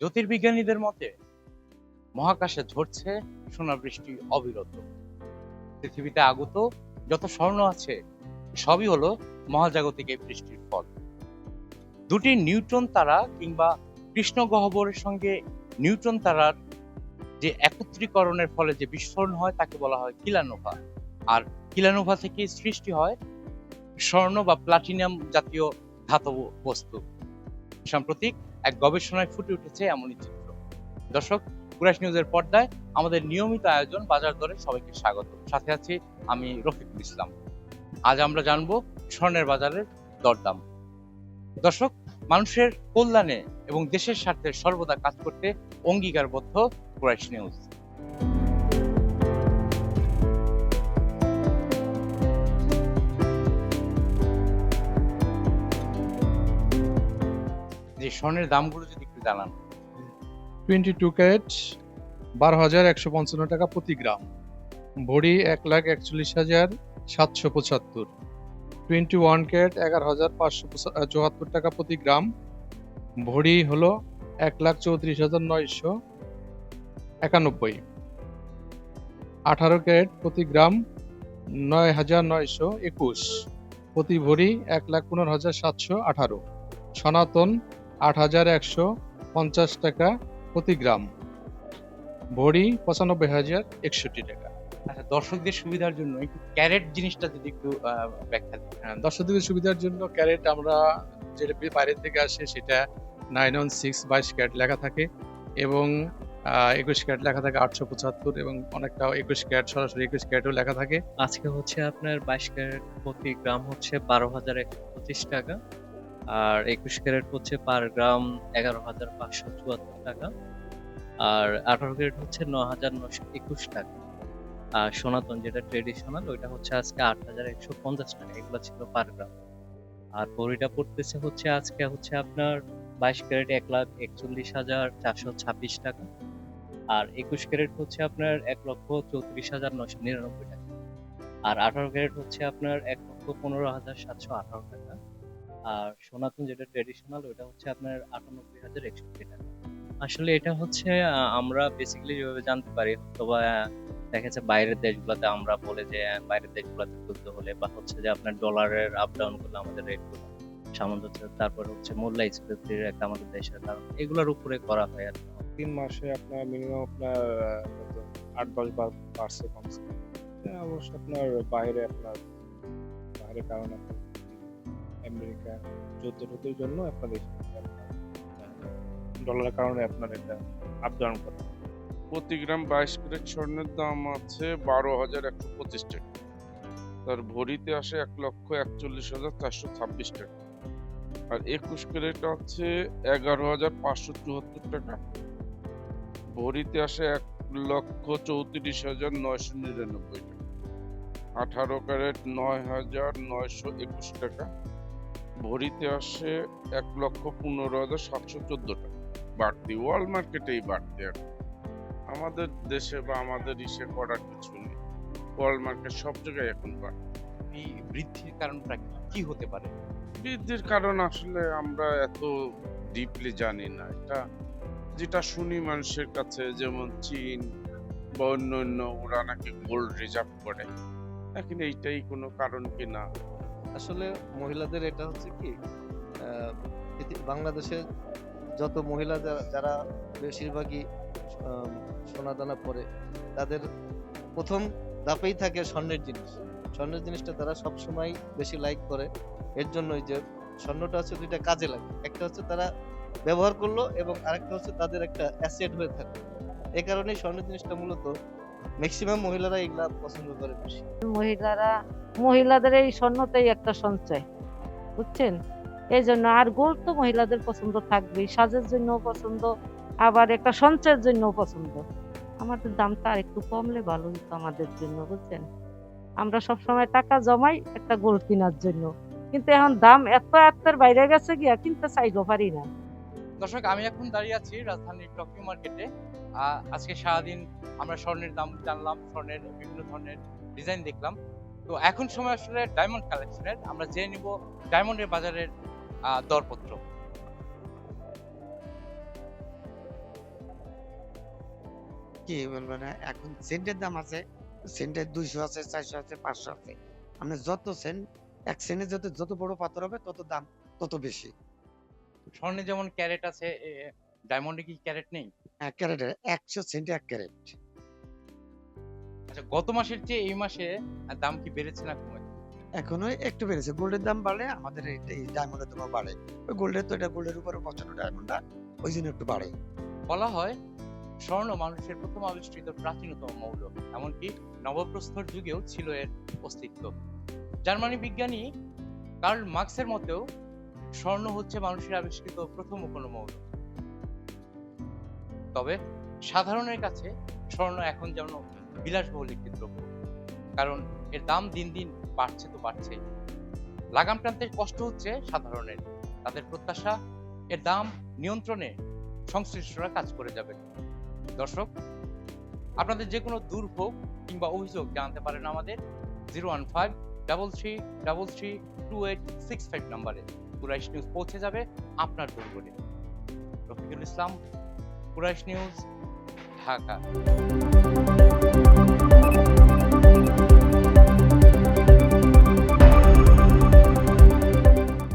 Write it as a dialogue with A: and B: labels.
A: জ্যোতির্বিজ্ঞানীদের মতে মহাকাশে ঝরছে সোনা বৃষ্টি অবিরত। পৃথিবীতে আগত যত স্বর্ণ আছে সবই হলো মহাজাগতিক এই বৃষ্টির ফল। দুটি নিউট্রন তারা কিংবা কৃষ্ণ গহ্বরের সঙ্গে নিউট্রন তারার যে একত্রীকরণের ফলে যে বিস্ফোরণ হয় তাকে বলা হয় কিলানোভা। আর কিলানোভা থেকে সৃষ্টি হয় স্বর্ণ বা প্লাটিনাম জাতীয় ধাতব বস্তু। সাম্প্রতিক এক গবেষণায় ফুটে উঠেছে এমনই চিত্র। দর্শক, কুরাইশ নিউজের পর্দায় আমাদের নিয়মিত আয়োজন বাজার দরে সবাইকে স্বাগত। সাথে আছি আমি রফিকুল ইসলাম। আজ আমরা জানবো স্বর্ণের বাজারের দরদাম। দর্শক, মানুষের কল্যাণে এবং দেশের স্বার্থে সর্বদা কাজ করতে অঙ্গীকারবদ্ধ কুরাইশ নিউজ। যে স্বর্ণের দামগুলো যদি একটু জানান।
B: 22 ক্যারেট 12,155 টাকা প্রতি গ্রাম, ভরি 1,41,775। 21 ক্যারেট 11,574 টাকা প্রতি গ্রাম, ভরি হলো 1,34,991। 18 ক্যারেট প্রতি গ্রাম 9,921, প্রতি ভরি 1,15,718। সনাতন 8,150 টাকা প্রতি গ্রাম, ভরি 95,061 টাকা।
A: আচ্ছা, দর্শকদের সুবিধার জন্য একটু ক্যারেট জিনিসটা যদি একটু ব্যাখ্যা দিন।
B: দর্শকদের সুবিধার জন্য ক্যারেট আমরা যেটা বাইরে থেকে আসে সেটা 916 22 ক্যারেট লেখা থাকে এবং 21 ক্যারেট লেখা থাকে 875, এবং অনেকটা 21 ক্যারেট সরাসরি 21 ক্যারেটও লেখা থাকে।
C: আজকে হচ্ছে আপনার 22 ক্যারেট প্রতি গ্রাম হচ্ছে 12,125 টাকা, আর 21 ক্যারেট হচ্ছে পার গ্রাম 11,574 টাকা, আর 18 ক্যারেট হচ্ছে 9,921 টাকা। আর সনাতন যেটা ট্রেডিশনাল ওইটা হচ্ছে আজকে 8,150 টাকা। এগুলো ছিল পার গ্রাম। আর ভরিটা পড়তেছে হচ্ছে আজকে হচ্ছে আপনার 22 ক্যারেট 1,41,426 টাকা, আর 21 ক্যারেট হচ্ছে আপনার 1,34,999 টাকা, আর 18 ক্যারেট হচ্ছে আপনার 1,15,718 টাকা, আর সনাতন যেটা ট্রেডিশনাল ওটা হচ্ছে আপনার 98,061 টাকা। আসলে এটা হচ্ছে আমরা বেসিক্যালি যেভাবে জানতে পারি, অথবা দেখা যাচ্ছে বাইরের দেশগুলোতে আমরা বলে যে বাইরের দেশগুলোতে যুদ্ধ হলে বা হচ্ছে যে আপনার ডলারের আপ ডাউন করলে আমাদের রেটগুলো সামঞ্জস্য, তারপর হচ্ছে মূল্যস্ফীতির একটা আমাদের দেশের কারণ এগুলোর উপরে করা হয় আর কি।
D: 3 মাসে আপনার মিনিমাম আপনার 8-10 বার বাড়ছে কমছে। অবশ্য আপনার বাইরের কারণ আপনার আমেরিকা যুদ্ধের জন্য আপনার ডলারের কারণে আপনার এটা আপ ডাউন করে।
E: প্রতি গ্রাম 22 ক্যারেট স্বর্ণের দাম আছে 12,125 টাকা, তার ভরিতে আসে 1,41,426 টাকা, আর 21 ক্যারেট আছে 11,574 টাকা, ভরিতে আসে 1,34,999 টাকা। 18 ক্যারেট 9,921 টাকা, ভরিতে আসে 1,15,714 টাকা। বাড়তি ওয়ার্ল্ড মার্কেটেই বাড়তি আর আমাদের দেশে বা আমাদের ইসে করার কিছু নেই। ওয়ার্ল্ড মার্কেট সব জায়গায় এখন বাড়তি।
A: এই বৃদ্ধির কারণটা কি হতে পারে?
E: বৃদ্ধির কারণ আসলে আমরা এত ডিপলি জানি না। এটা যেটা শুনি মানুষের কাছে, যেমন চীন বা অন্য ওরা নাকি গোল্ড রিজার্ভ করে, এখন এইটাই কোনো কারণ কিনা।
F: আসলে মহিলাদের এটা হচ্ছে কি, বাংলাদেশে যত মহিলা যারা বেশিরভাগই সোনা দানা পরে, তাদের প্রথম ধাপেই থাকে স্বর্ণের জিনিসটা তারা সবসময় বেশি লাইক করে। এর জন্যই যে স্বর্ণটা হচ্ছে দুইটা কাজে লাগে, একটা হচ্ছে তারা ব্যবহার করলো এবং আরেকটা হচ্ছে তাদের একটা অ্যাসেট হয়ে থাকে। এই কারণেই স্বর্ণের জিনিসটা মূলত ম্যাক্সিমাম মহিলারা এগুলা পছন্দ করে বেশি।
G: মহিলাদের এই স্বর্ণটাই একটা সঞ্চয়, বুঝছেন? এই জন্য আর গোল্ড তো মহিলাদের পছন্দ থাকবেই, সাজের জন্য পছন্দ, আবার একটা সঞ্চয়ের জন্য পছন্দ। আমাদের দামটা আর একটু কমলে ভালো হতো আমাদের জন্য, বুঝছেন? আমরা সবসময় টাকা জমাই একটা গোল্ড কেনার জন্য, কিন্তু এখন দাম এত বাইরে গেছে গিয়া কিনতে চাইলেও পারি না।
A: দর্শক, আমি এখন দাঁড়িয়ে আছি রাজধানীর টোকিও মার্কেটে। আজকে সারাদিন আমরা স্বর্ণের দাম জানলাম, স্বর্ণের বিভিন্ন ধরনের ডিজাইন দেখলাম। তো এখন সময় আসলে ডায়মন্ড কালেকশনের, আমরা জেনে নিব ডায়মন্ডের বাজারের দরপত্র।
H: কি বলবো না, এখন সেন্টের দাম আছে, সেন্টের 200 আছে, 400 আছে, 500 আছে। আপনি যত সেন্ট, এক সেন্টে যত বড় পাথর হবে তত দাম তত বেশি।
A: স্বর্ণে যেমন ক্যারেট আছে, ডায়মন্ডে কি ক্যারেট নেই?
H: এক ক্যারেটের 100 সেন্টে 1 ক্যারেট।
A: আচ্ছা, গত মাসের চেয়ে এই মাসে দাম কি বেড়েছে না কমেছে?
H: এখনো একটু বেড়েছে। গোল্ডের দাম বাড়লে আমাদের এই ডায়মন্ডের দামও বাড়ে। ওই গোল্ডের তো এটা গোল্ডের উপরে বসানো ডায়মন্ডটা, ওই জন্য একটু বাড়ে।
A: বলা হয় স্বর্ণ মানুষের প্রথম আবিষ্কৃত প্রাচীনতম মৌল, এমনকি নবপ্রস্তর যুগেও ছিল এর অস্তিত্ব। জার্মানি বিজ্ঞানী কার্ল মার্কসের মতেও স্বর্ণ হচ্ছে মানুষের আবিষ্কৃত প্রথম কোনো মৌল। তবে সাধারণের কাছে স্বর্ণ এখন যেন বিলাসবহুল একটি দ্রব্য, কারণ এর দাম দিন দিন বাড়ছে তো বাড়ছেই। লাগাম টানতে কষ্ট হচ্ছে সাধারণের। তাদের প্রত্যাশা এর দাম নিয়ন্ত্রণে সংশ্লিষ্টরা কাজ করে যাবেন। দর্শক, আপনাদের যে কোনো দুর্ভোগ কিংবা অভিযোগ জানতে পারেন আমাদের 01533332865 নম্বরে। কুরাইশ নিউজ পৌঁছে যাবে আপনার দুর্গণে। রফিকুল ইসলাম, কুরাইশ নিউজ, ঢাকা।